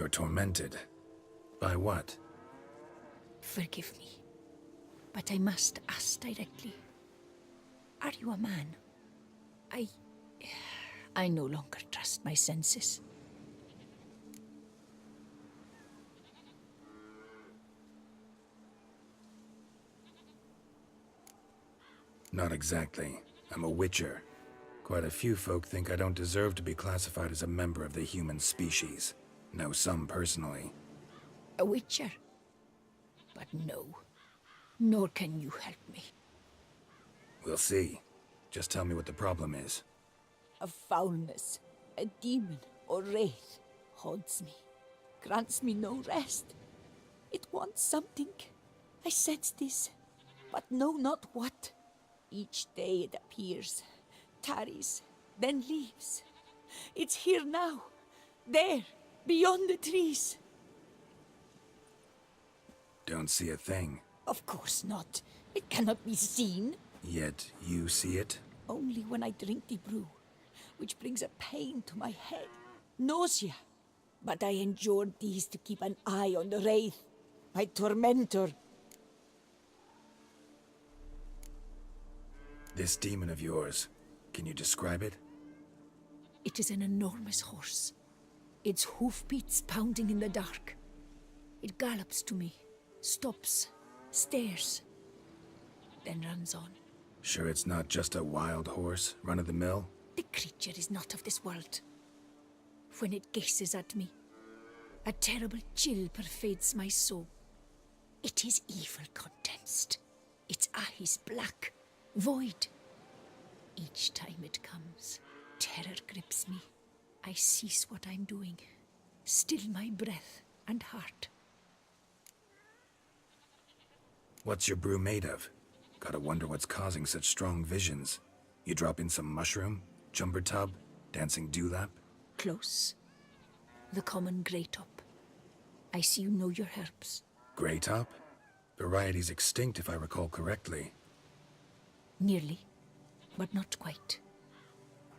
You're tormented. By what? Forgive me, but I must ask directly. Are you a man? I no longer trust my senses. Not exactly. I'm a witcher. Quite a few folk think I don't deserve to be classified as a member of the human species. Know some personally. A witcher? But no, nor can you help me. We'll see. Just tell me what the problem is. A foulness, a demon or wraith haunts me, grants me no rest. It wants something. I sense this, but know not what. Each day it appears, tarries, then leaves. It's here now, there, beyond the trees. Don't see a thing. Of course not. It cannot be seen. Yet you see it? Only when I drink the brew, which brings a pain to my head, nausea. But I endured these to keep an eye on the wraith, my tormentor. This demon of yours, can you describe it? It is an enormous horse, its hoofbeats pounding in the dark. It gallops to me, stops, stares, then runs on. Sure it's not just a wild horse, run-of-the-mill? The creature is not of this world. When it gazes at me, a terrible chill pervades my soul. It is evil condensed, its eyes black, void. Each time it comes, terror grips me. I cease what I'm doing, still my breath and heart. What's your brew made of? Gotta wonder what's causing such strong visions. You drop in some mushroom, jumper tub, dancing dewlap? Close. The common grey top. I see you know your herbs. Grey top? Variety's extinct if I recall correctly. Nearly, but not quite.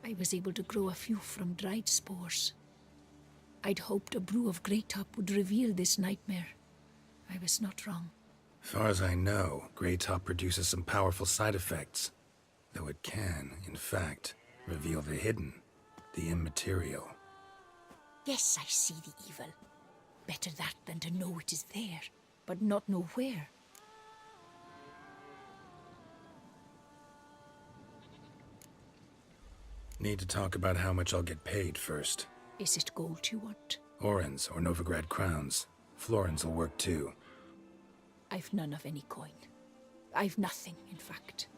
I was able to grow a few from dried spores. I'd hoped a brew of grey top would reveal this nightmare. I was not wrong. Far as I know, grey top produces some powerful side effects. Though it can, in fact, reveal the hidden, the immaterial. Yes, I see the evil. Better that than to know it is there, but not know where. Need to talk about how much I'll get paid first. Is it gold you want? Orens or Novigrad crowns. Florins will work too. I've none of any coin. I've nothing, in fact.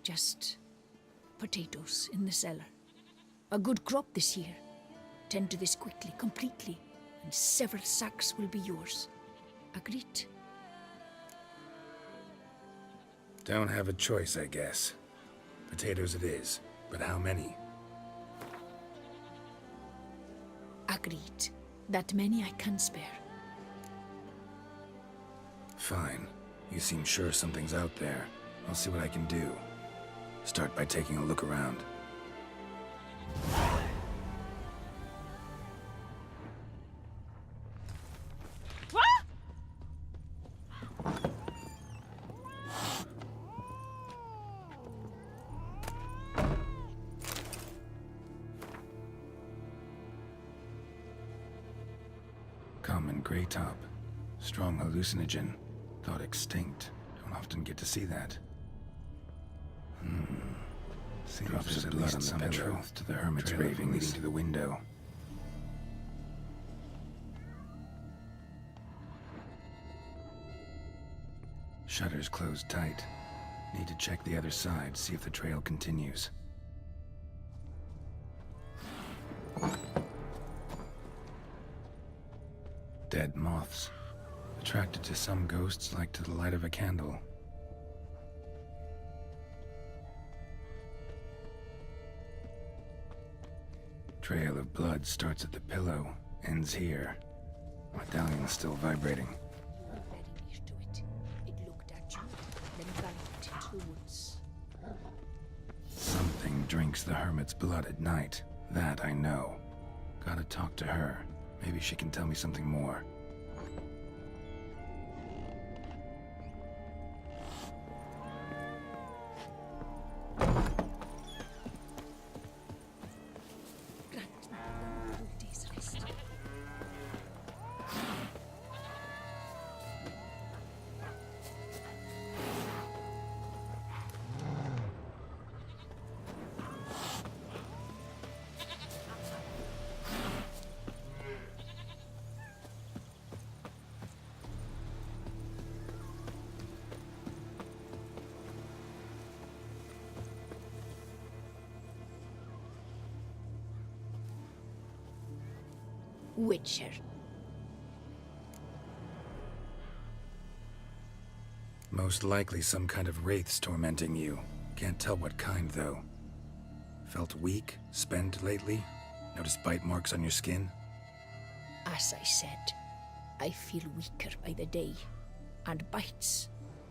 Just potatoes in the cellar. A good crop this year. Tend to this quickly, completely, and several sacks will be yours. Agreed? Don't have a choice, I guess. Potatoes it is, but how many? Agreed. That many I can spare. Fine. You seem sure something's out there. I'll see what I can do. Start by taking a look around. Common grey top. Strong hallucinogen. Thought extinct. Don't often get to see that. Seems drops of blood on some truth to the hermit's raving leading to the window. Shutters closed tight. Need to check the other side, see if the trail continues. Dead moths. Attracted to some ghosts like to the light of a candle. Trail of blood starts at the pillow, ends here. Medallion's still vibrating. You were very near to it. It looked at you, then vanished into the woods. Something drinks the hermit's blood at night. That I know. Gotta talk to her. Maybe she can tell me something more. Grant me one full day's rest. Witcher. Most likely some kind of wraith's tormenting you. Can't tell what kind, though. Felt weak, spent lately? Noticed bite marks on your skin? As I said, I feel weaker by the day. And bites,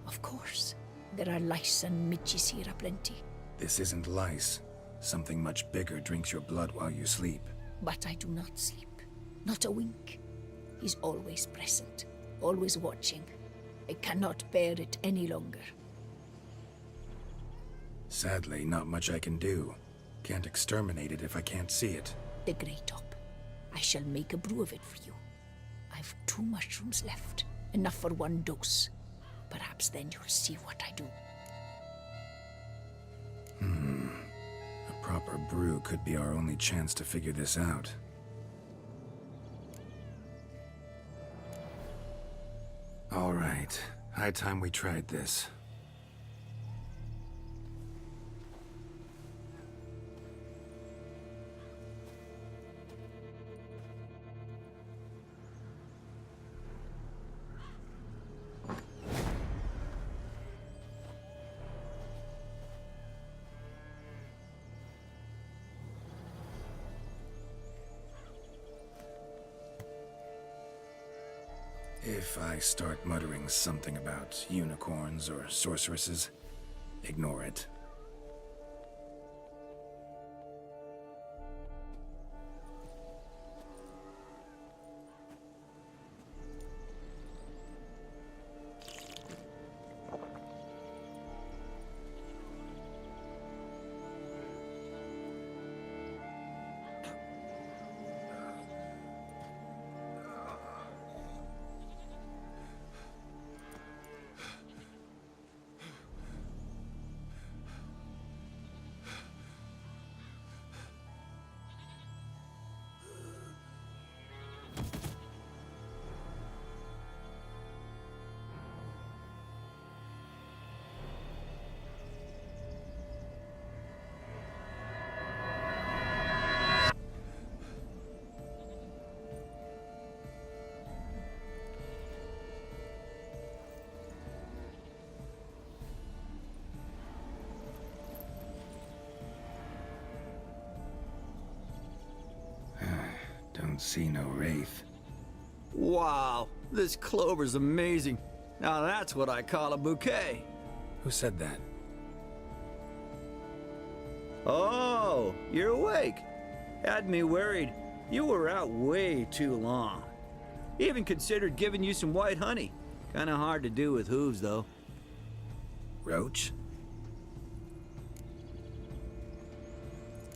of course. There are lice and midges here aplenty. This isn't lice. Something much bigger drinks your blood while you sleep. But I do not sleep. Not a wink. He's always present, always watching. I cannot bear it any longer. Sadly, not much I can do. Can't exterminate it if I can't see it. The grey top. I shall make a brew of it for you. I've 2 mushrooms left, enough for 1 dose. Perhaps then you'll see what I do. A proper brew could be our only chance to figure this out. All right. High time we tried this. If I start muttering something about unicorns or sorceresses, ignore it. Don't see no wraith. Wow, this clover's amazing. Now that's what I call a bouquet. Who said that? Oh, you're awake. Had me worried. You were out way too long. Even considered giving you some white honey. Kinda hard to do with hooves, though. Roach?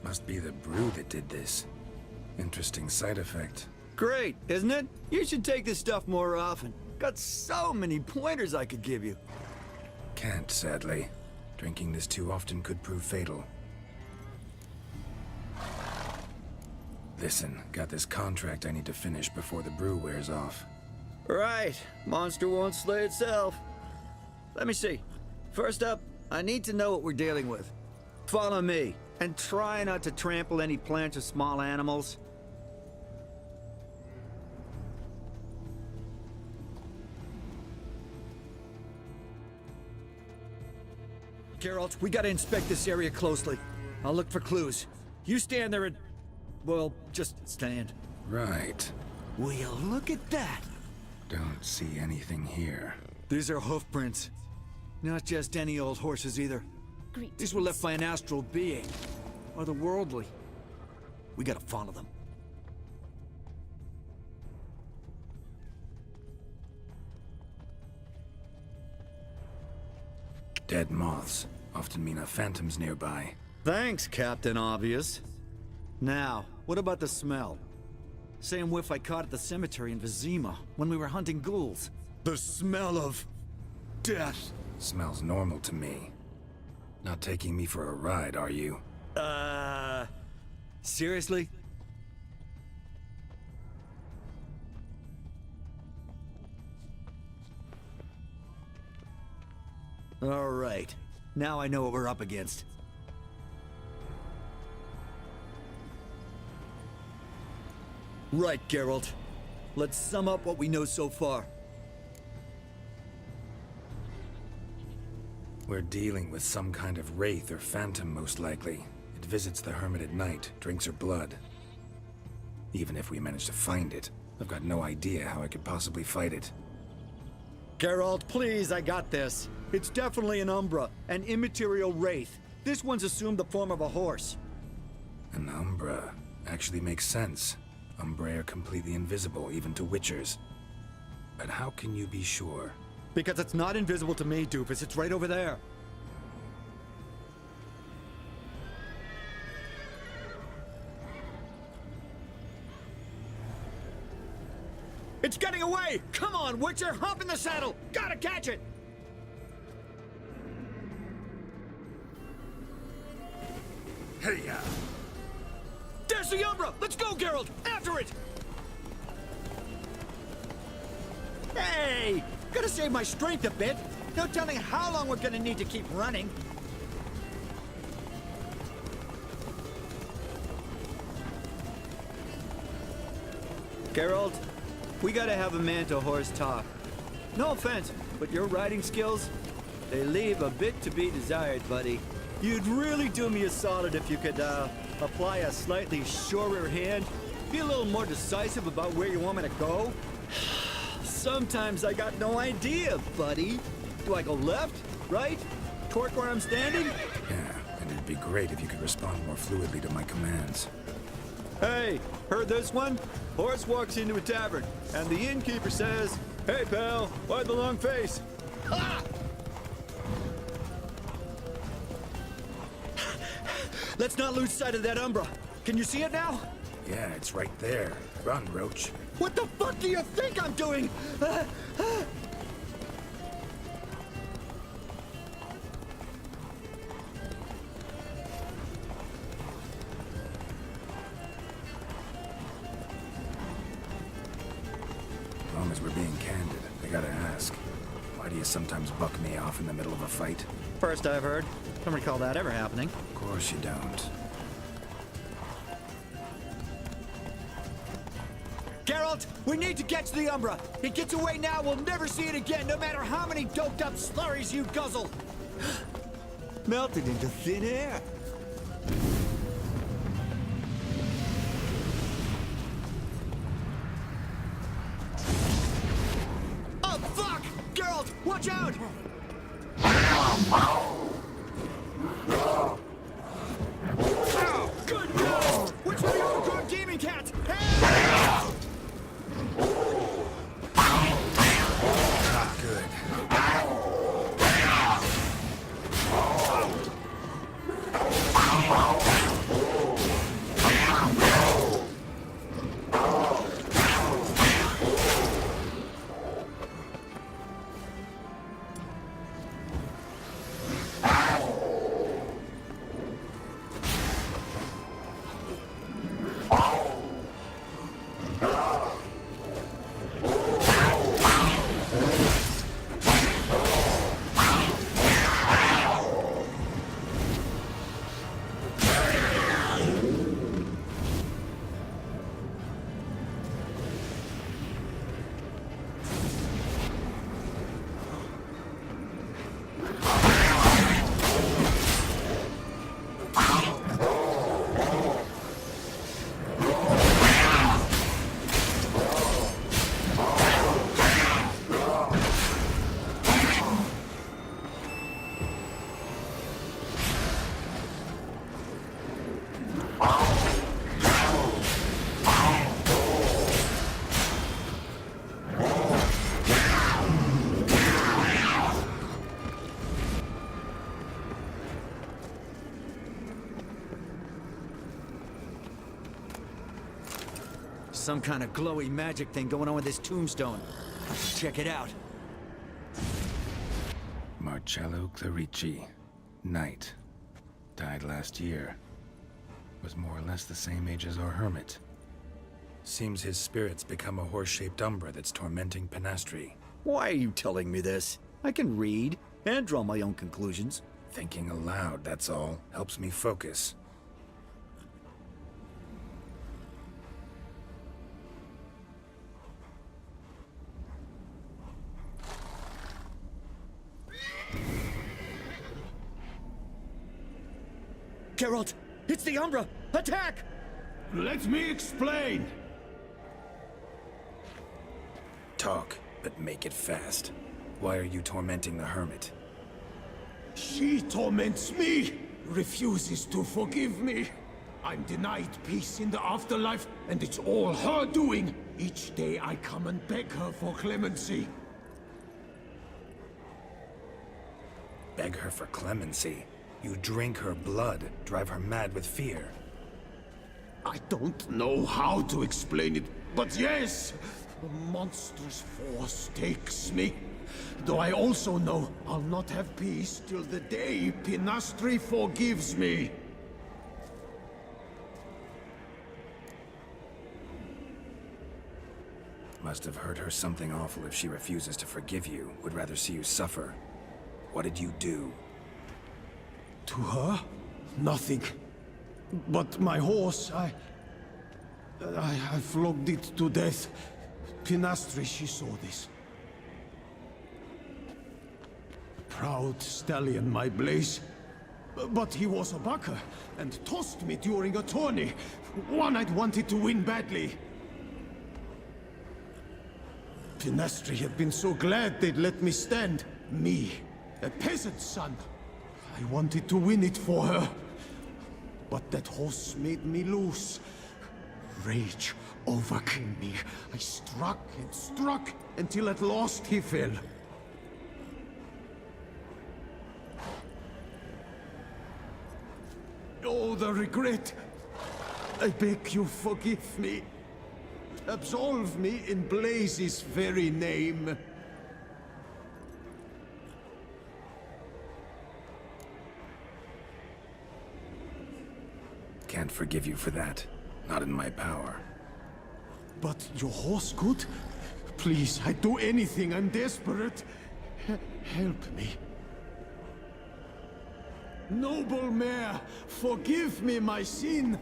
Must be the brew that did this. Interesting side effect. Great, isn't it? You should take this stuff more often. Got so many pointers I could give you. Can't, sadly. Drinking this too often could prove fatal. Listen, got this contract I need to finish before the brew wears off. Right, monster won't slay itself. Let me see. First up, I need to know what we're dealing with. Follow me, and try not to trample any plants or small animals. Geralt, we gotta inspect this area closely. I'll look for clues. You stand there and... well, just stand. Right. Will you look at that? Don't see anything here. These are hoof prints. Not just any old horses either. Greetings. These were left by an astral being. Otherworldly. We gotta follow them. Dead moths often mean a phantom's nearby. Thanks, Captain Obvious. Now, what about the smell? Same whiff I caught at the cemetery in Vizima when we were hunting ghouls. The smell of... death. Smells normal to me. Not taking me for a ride, are you? Seriously? All right. Now I know what we're up against. Right, Geralt. Let's sum up what we know so far. We're dealing with some kind of wraith or phantom, most likely. It visits the hermit at night, drinks her blood. Even if we manage to find it, I've got no idea how I could possibly fight it. Geralt, please, I got this. It's definitely an Umbra, an immaterial wraith. This one's assumed the form of a horse. An Umbra actually makes sense. Umbrae are completely invisible, even to Witchers. But how can you be sure? Because it's not invisible to me, Doofus. It's right over there. It's getting away! Come on, Witcher! Hop in the saddle! Gotta catch it! Hey-ya! There's the Umbra! Let's go, Geralt! After it! Hey! Gotta save my strength a bit. No telling how long we're gonna need to keep running. Geralt, we gotta have a man-to-horse talk. No offense, but your riding skills, they leave a bit to be desired, buddy. You'd really do me a solid if you could, apply a slightly surer hand. Be a little more decisive about where you want me to go. Sometimes I got no idea, buddy. Do I go left, right, torque where I'm standing? Yeah, and it'd be great if you could respond more fluidly to my commands. Hey, heard this one? Horse walks into a tavern, and the innkeeper says, "Hey, pal, why the long face?" Ah! Let's not lose sight of that Umbra. Can you see it now? Yeah, it's right there. Run, Roach. What the fuck do you think I'm doing? As long as we're being candid, I gotta ask. Why do you sometimes buck me off in the middle of a fight? First I've heard. Don't recall that ever happening. Of course you don't. Geralt, we need to catch the Umbra. It gets away now, we'll never see it again, no matter how many doped-up slurries you guzzle. Melted into thin air. Oh, fuck! Geralt, watch out! Oh, good God! Which one of you overgrown gaming cats? Hey! Not good. some kind of glowy magic thing going on with this tombstone. Check it out. Marcello Clerici. Knight. Died last year. Was more or less the same age as our hermit. Seems his spirit's become a horse-shaped umbra that's tormenting Pinastri. Why are you telling me this? I can read and draw my own conclusions. Thinking aloud, that's all. Helps me focus. Geralt! It's the Umbra! Attack! Let me explain! Talk, but make it fast. Why are you tormenting the hermit? She torments me, refuses to forgive me. I'm denied peace in the afterlife, and it's all her doing. Each day I come and beg her for clemency. Beg her for clemency? You drink her blood, drive her mad with fear. I don't know how to explain it, but yes! A monstrous force takes me. Though I also know I'll not have peace till the day Pinastri forgives me. Must have heard her something awful if she refuses to forgive you, would rather see you suffer. What did you do? To her? Nothing. But my horse, I flogged it to death. Pinastri, she saw this. Proud stallion, my Blaze. But he was a bucker, and tossed me during a tourney. One I'd wanted to win badly. Pinastri had been so glad they'd let me stand. Me, a peasant's son. I wanted to win it for her. But that horse made me loose. Rage overcame me. I struck and struck until at last he fell. Oh, the regret. I beg you forgive me. Absolve me in Blaze's very name. Can't forgive you for that. Not in my power. But your horse could? Please, I'd do anything. I'm desperate. Help me. Noble mare, forgive me my sin.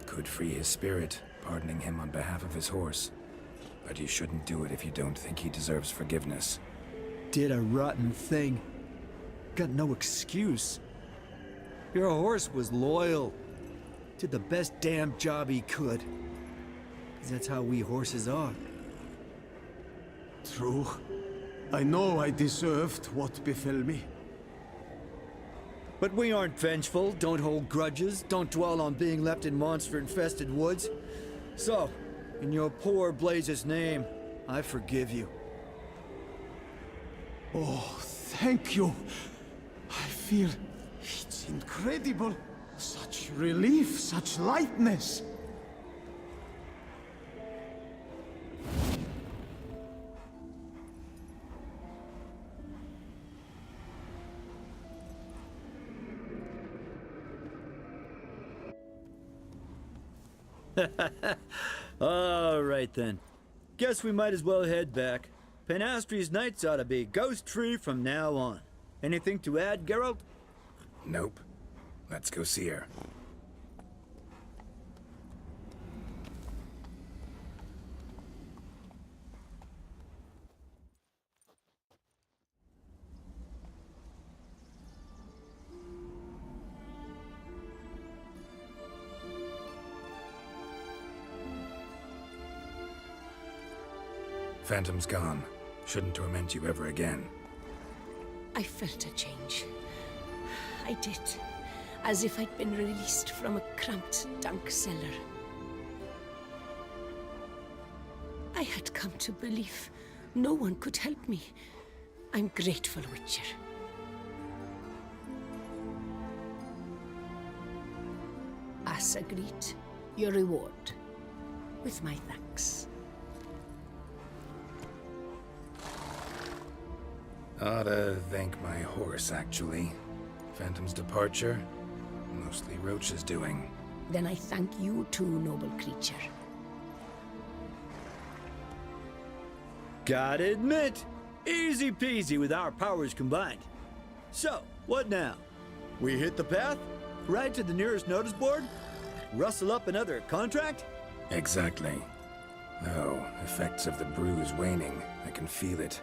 Could free his spirit, pardoning him on behalf of his horse. But you shouldn't do it if you don't think he deserves forgiveness. Did a rotten thing. Got no excuse. Your horse was loyal. Did the best damn job he could. 'Cause that's how we horses are. True. I know I deserved what befell me. But we aren't vengeful, don't hold grudges, don't dwell on being left in monster-infested woods. So, in your poor Blaze's name, I forgive you. Oh, thank you. I feel it's incredible. Such relief, such lightness. All right then. Guess we might as well head back. Pinastri's nights ought to be ghost-free from now on. Anything to add, Geralt? Nope. Let's go see her. Phantom's gone. Shouldn't torment you ever again. I felt a change. I did. As if I'd been released from a cramped, dank cellar. I had come to believe no one could help me. I'm grateful, Witcher. Alas, agreed. Your reward. With my thanks. Oughta thank my horse, actually. Phantom's departure, mostly Roach's doing. Then I thank you too, noble creature. Gotta admit, easy peasy with our powers combined. So, what now? We hit the path? Right to the nearest notice board? Rustle up another contract? Exactly. Though, effects of the brew is waning. I can feel it.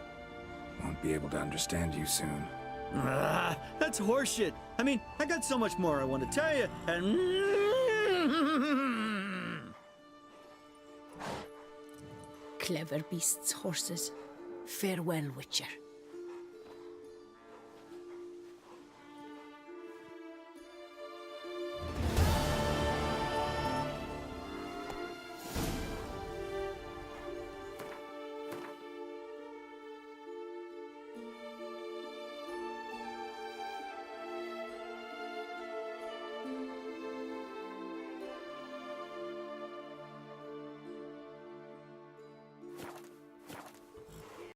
Won't be able to understand you soon. Ah, that's horseshit. I mean, I got so much more I want to tell you, and... Clever beasts, horses. Farewell, Witcher.